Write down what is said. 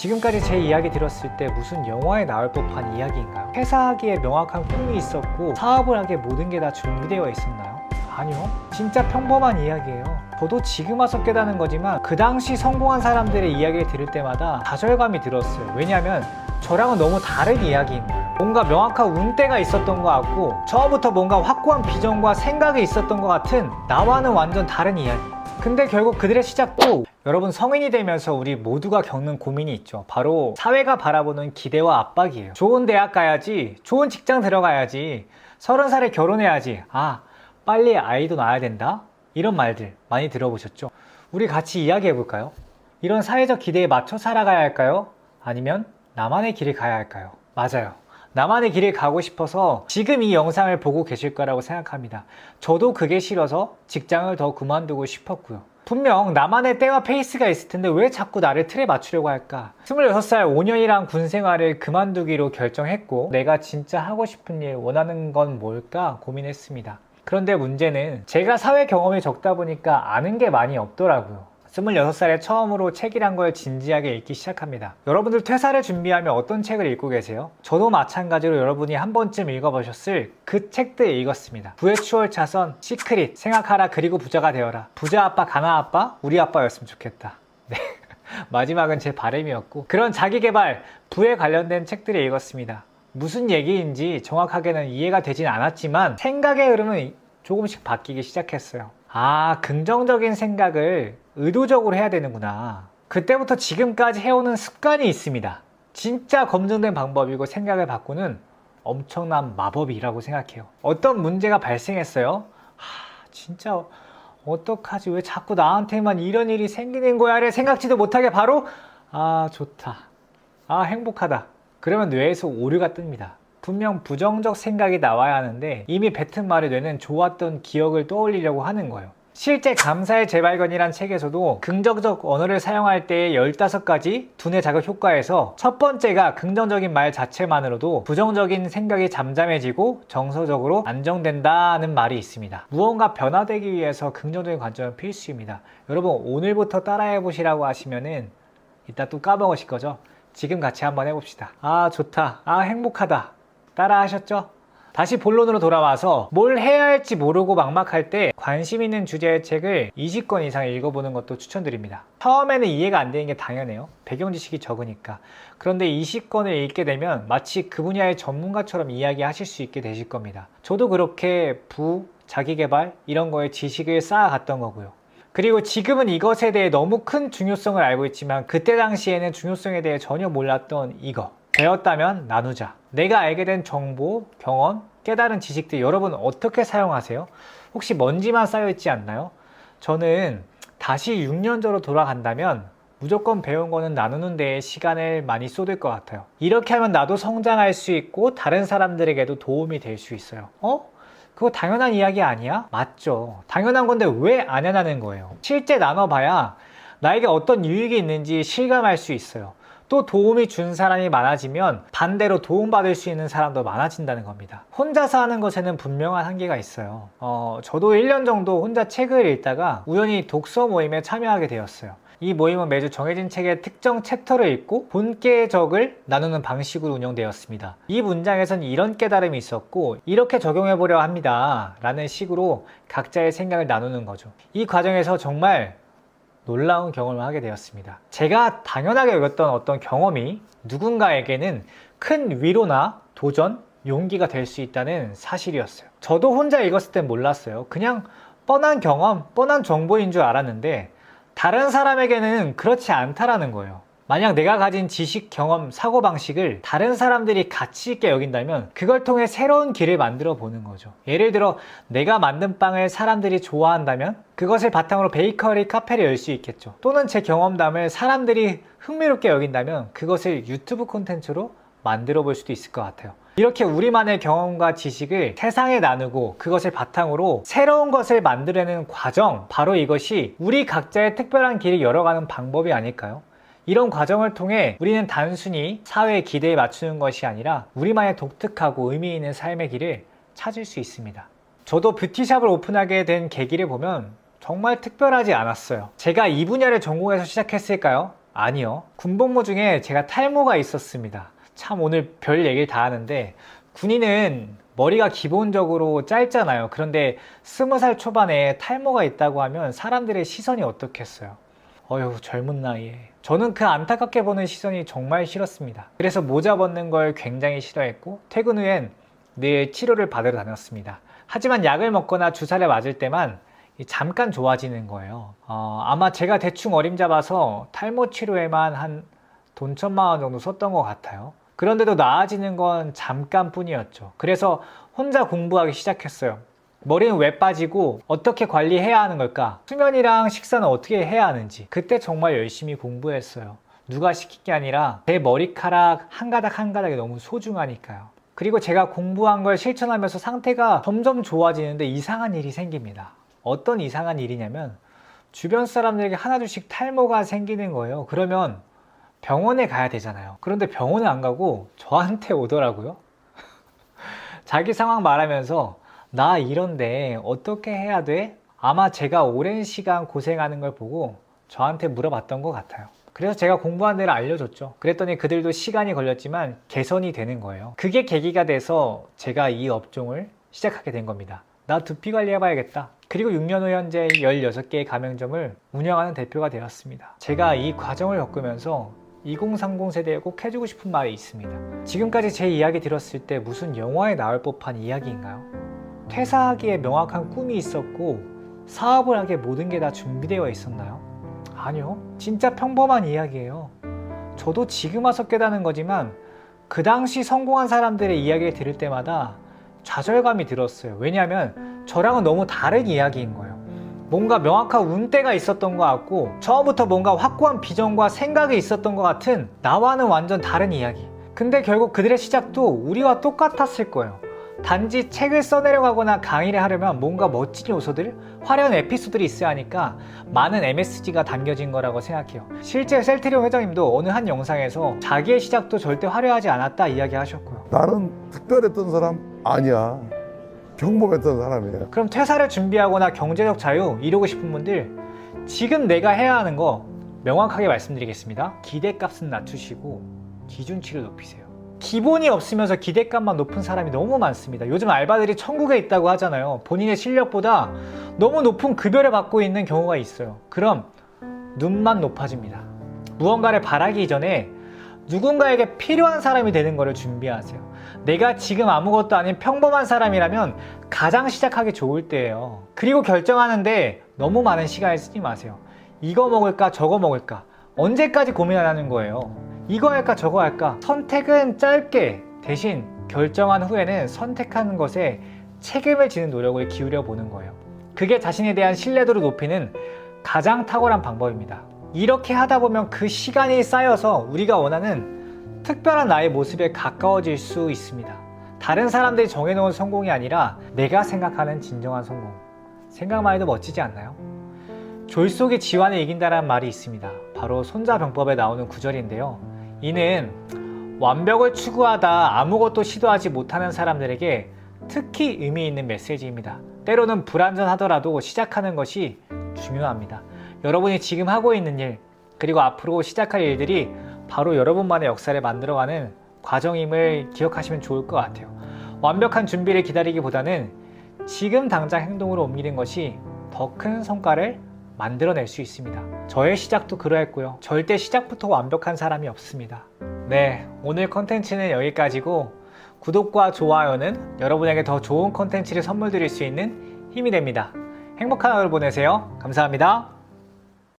지금까지 제 이야기 들었을 때 무슨 영화에 나올 법한 이야기인가요? 퇴사하기에 명확한 꿈이 있었고 사업을 하기에 모든 게 다 준비되어 있었나요? 아니요. 진짜 평범한 이야기예요. 저도 지금 와서 깨닫는 거지만 그 당시 성공한 사람들의 이야기를 들을 때마다 좌절감이 들었어요. 왜냐하면 저랑은 너무 다른 이야기인 거예요. 뭔가 명확한 운때가 있었던 것 같고 처음부터 뭔가 확고한 비전과 생각이 있었던 것 같은 나와는 완전 다른 이야기. 근데 결국 그들의 시작도 여러분 성인이 되면서 우리 모두가 겪는 고민이 있죠. 바로 사회가 바라보는 기대와 압박이에요. 좋은 대학 가야지, 좋은 직장 들어가야지, 30살에 결혼해야지, 빨리 아이도 낳아야 된다? 이런 말들 많이 들어보셨죠? 우리 같이 이야기해 볼까요? 이런 사회적 기대에 맞춰 살아가야 할까요? 아니면 나만의 길을 가야 할까요? 맞아요. 나만의 길을 가고 싶어서 지금 이 영상을 보고 계실 거라고 생각합니다. 저도 그게 싫어서 직장을 더 그만두고 싶었고요. 분명 나만의 때와 페이스가 있을 텐데 왜 자꾸 나를 틀에 맞추려고 할까? 26살 5년이란 군 생활을 그만두기로 결정했고 내가 진짜 하고 싶은 일, 원하는 건 뭘까 고민했습니다. 그런데 문제는 제가 사회 경험이 적다 보니까 아는 게 많이 없더라고요. 26살에 처음으로 책이란 걸 진지하게 읽기 시작합니다. 여러분들 퇴사를 준비하며 어떤 책을 읽고 계세요? 저도 마찬가지로 여러분이 한 번쯤 읽어보셨을 그 책들 읽었습니다. 부의 추월 차선, 시크릿, 생각하라 그리고 부자가 되어라. 부자 아빠, 가난 아빠, 우리 아빠였으면 좋겠다. 네. 마지막은 제 바람이었고 그런 자기계발, 부에 관련된 책들을 읽었습니다. 무슨 얘기인지 정확하게는 이해가 되진 않았지만 생각의 흐름은 조금씩 바뀌기 시작했어요. 긍정적인 생각을 의도적으로 해야 되는구나. 그때부터 지금까지 해오는 습관이 있습니다. 진짜 검증된 방법이고 생각을 바꾸는 엄청난 마법이라고 생각해요. 어떤 문제가 발생했어요? 진짜 어떡하지? 왜 자꾸 나한테만 이런 일이 생기는 거야? 를 생각지도 못하게 바로 좋다. 행복하다. 그러면 뇌에서 오류가 뜹니다. 분명 부정적 생각이 나와야 하는데 이미 뱉은 말에 뇌는 좋았던 기억을 떠올리려고 하는 거예요. 실제 감사의 재발견이란 책에서도 긍정적 언어를 사용할 때의 15가지 두뇌 자극 효과에서 첫 번째가 긍정적인 말 자체만으로도 부정적인 생각이 잠잠해지고 정서적으로 안정된다는 말이 있습니다. 무언가 변화되기 위해서 긍정적인 관점은 필수입니다. 여러분 오늘부터 따라해 보시라고 하시면은 이따 또 까먹으실 거죠? 지금 같이 한번 해봅시다. 좋다. 행복하다. 따라 하셨죠? 다시 본론으로 돌아와서 뭘 해야 할지 모르고 막막할 때 관심 있는 주제의 책을 20권 이상 읽어보는 것도 추천드립니다. 처음에는 이해가 안 되는 게 당연해요. 배경 지식이 적으니까. 그런데 20권을 읽게 되면 마치 그 분야의 전문가처럼 이야기하실 수 있게 되실 겁니다. 저도 그렇게 자기계발 이런 거에 지식을 쌓아갔던 거고요. 그리고 지금은 이것에 대해 너무 큰 중요성을 알고 있지만 그때 당시에는 중요성에 대해 전혀 몰랐던 이거. 배웠다면 나누자. 내가 알게 된 정보, 경험, 깨달은 지식들 여러분 어떻게 사용하세요? 혹시 먼지만 쌓여있지 않나요? 저는 다시 6년 전으로 돌아간다면 무조건 배운 거는 나누는 데에 시간을 많이 쏟을 것 같아요. 이렇게 하면 나도 성장할 수 있고 다른 사람들에게도 도움이 될 수 있어요. 그거 당연한 이야기 아니야? 맞죠. 당연한 건데 왜 안 해나는 거예요. 실제 나눠봐야 나에게 어떤 유익이 있는지 실감할 수 있어요. 또 도움이 준 사람이 많아지면 반대로 도움받을 수 있는 사람도 많아진다는 겁니다. 혼자서 하는 것에는 분명한 한계가 있어요. 저도 1년 정도 혼자 책을 읽다가 우연히 독서 모임에 참여하게 되었어요. 이 모임은 매주 정해진 책의 특정 챕터를 읽고 본계적을 나누는 방식으로 운영되었습니다. 이 문장에선 이런 깨달음이 있었고 이렇게 적용해보려 합니다 라는 식으로 각자의 생각을 나누는 거죠. 이 과정에서 정말 놀라운 경험을 하게 되었습니다. 제가 당연하게 여겼던 어떤 경험이 누군가에게는 큰 위로나 도전, 용기가 될 수 있다는 사실이었어요. 저도 혼자 읽었을 땐 몰랐어요. 그냥 뻔한 경험, 뻔한 정보인 줄 알았는데 다른 사람에게는 그렇지 않다라는 거예요. 만약 내가 가진 지식, 경험, 사고방식을 다른 사람들이 가치 있게 여긴다면 그걸 통해 새로운 길을 만들어 보는 거죠. 예를 들어 내가 만든 빵을 사람들이 좋아한다면 그것을 바탕으로 베이커리, 카페를 열 수 있겠죠. 또는 제 경험담을 사람들이 흥미롭게 여긴다면 그것을 유튜브 콘텐츠로 만들어 볼 수도 있을 것 같아요. 이렇게 우리만의 경험과 지식을 세상에 나누고 그것을 바탕으로 새로운 것을 만들어내는 과정, 바로 이것이 우리 각자의 특별한 길을 열어가는 방법이 아닐까요? 이런 과정을 통해 우리는 단순히 사회의 기대에 맞추는 것이 아니라 우리만의 독특하고 의미 있는 삶의 길을 찾을 수 있습니다. 저도 뷰티샵을 오픈하게 된 계기를 보면 정말 특별하지 않았어요. 제가 이 분야를 전공해서 시작했을까요? 아니요. 군복무 중에 제가 탈모가 있었습니다. 참 오늘 별 얘기를 다 하는데, 군인은 머리가 기본적으로 짧잖아요. 그런데 20살 초반에 탈모가 있다고 하면 사람들의 시선이 어떻겠어요? 어휴, 젊은 나이에. 저는 그 안타깝게 보는 시선이 정말 싫었습니다. 그래서 모자 벗는 걸 굉장히 싫어했고, 퇴근 후엔 늘 치료를 받으러 다녔습니다. 하지만 약을 먹거나 주사를 맞을 때만 잠깐 좋아지는 거예요. 아마 제가 대충 어림잡아서 탈모 치료에만 한 돈 1,000만 원 정도 썼던 것 같아요. 그런데도 나아지는 건 잠깐뿐이었죠. 그래서 혼자 공부하기 시작했어요. 머리는 왜 빠지고 어떻게 관리해야 하는 걸까? 수면이랑 식사는 어떻게 해야 하는지. 그때 정말 열심히 공부했어요. 누가 시킨 게 아니라 제 머리카락 한 가닥 한 가닥이 너무 소중하니까요. 그리고 제가 공부한 걸 실천하면서 상태가 점점 좋아지는데 이상한 일이 생깁니다. 어떤 이상한 일이냐면 주변 사람들에게 하나둘씩 탈모가 생기는 거예요. 그러면 병원에 가야 되잖아요. 그런데 병원에 안 가고 저한테 오더라고요. 자기 상황 말하면서 나 이런데 어떻게 해야 돼? 아마 제가 오랜 시간 고생하는 걸 보고 저한테 물어봤던 것 같아요. 그래서 제가 공부한 대로 알려줬죠. 그랬더니 그들도 시간이 걸렸지만 개선이 되는 거예요. 그게 계기가 돼서 제가 이 업종을 시작하게 된 겁니다. 나 두피 관리해봐야겠다. 그리고 6년 후 현재 16개의 가맹점을 운영하는 대표가 되었습니다. 제가 이 과정을 겪으면서 2030 세대에 꼭 해주고 싶은 말이 있습니다. 지금까지 제 이야기 들었을 때 무슨 영화에 나올 법한 이야기인가요? 퇴사하기에 명확한 꿈이 있었고 사업을 하기에 모든 게 다 준비되어 있었나요? 아니요. 진짜 평범한 이야기예요. 저도 지금 와서 깨닫는 거지만 그 당시 성공한 사람들의 이야기를 들을 때마다 좌절감이 들었어요. 왜냐하면 저랑은 너무 다른 이야기인 거예요. 뭔가 명확한 운대가 있었던 것 같고 처음부터 뭔가 확고한 비전과 생각이 있었던 것 같은 나와는 완전 다른 이야기. 근데 결국 그들의 시작도 우리와 똑같았을 거예요. 단지 책을 써내려가거나 강의를 하려면 뭔가 멋진 요소들, 화려한 에피소드들이 있어야 하니까 많은 MSG가 담겨진 거라고 생각해요. 실제 셀트리온 회장님도 어느 한 영상에서 자기의 시작도 절대 화려하지 않았다 이야기하셨고요. 나는 특별했던 사람 아니야. 평범했던 사람이에요. 그럼 퇴사를 준비하거나 경제적 자유 이루고 싶은 분들, 지금 내가 해야 하는 거 명확하게 말씀드리겠습니다. 기대값은 낮추시고 기준치를 높이세요. 기본이 없으면서 기대값만 높은 사람이 너무 많습니다. 요즘 알바들이 천국에 있다고 하잖아요. 본인의 실력보다 너무 높은 급여를 받고 있는 경우가 있어요. 그럼 눈만 높아집니다. 무언가를 바라기 이전에 누군가에게 필요한 사람이 되는 것을 준비하세요. 내가 지금 아무것도 아닌 평범한 사람이라면 가장 시작하기 좋을 때예요. 그리고 결정하는데 너무 많은 시간을 쓰지 마세요. 이거 먹을까 저거 먹을까 언제까지 고민 안 하는 거예요. 이거 할까 저거 할까. 선택은 짧게, 대신 결정한 후에는 선택하는 것에 책임을 지는 노력을 기울여 보는 거예요. 그게 자신에 대한 신뢰도를 높이는 가장 탁월한 방법입니다. 이렇게 하다 보면 그 시간이 쌓여서 우리가 원하는 특별한 나의 모습에 가까워질 수 있습니다. 다른 사람들이 정해놓은 성공이 아니라 내가 생각하는 진정한 성공. 생각만 해도 멋지지 않나요? 졸속이 지환을 이긴다는 말이 있습니다. 바로 손자병법에 나오는 구절인데요. 이는 완벽을 추구하다 아무것도 시도하지 못하는 사람들에게 특히 의미 있는 메시지입니다. 때로는 불완전하더라도 시작하는 것이 중요합니다. 여러분이 지금 하고 있는 일, 그리고 앞으로 시작할 일들이 바로 여러분만의 역사를 만들어가는 과정임을 기억하시면 좋을 것 같아요. 완벽한 준비를 기다리기보다는 지금 당장 행동으로 옮기는 것이 더 큰 성과를 만들어낼 수 있습니다. 저의 시작도 그러했고요. 절대 시작부터 완벽한 사람이 없습니다. 네, 오늘 컨텐츠는 여기까지고 구독과 좋아요는 여러분에게 더 좋은 컨텐츠를 선물 드릴 수 있는 힘이 됩니다. 행복한 하루 보내세요. 감사합니다.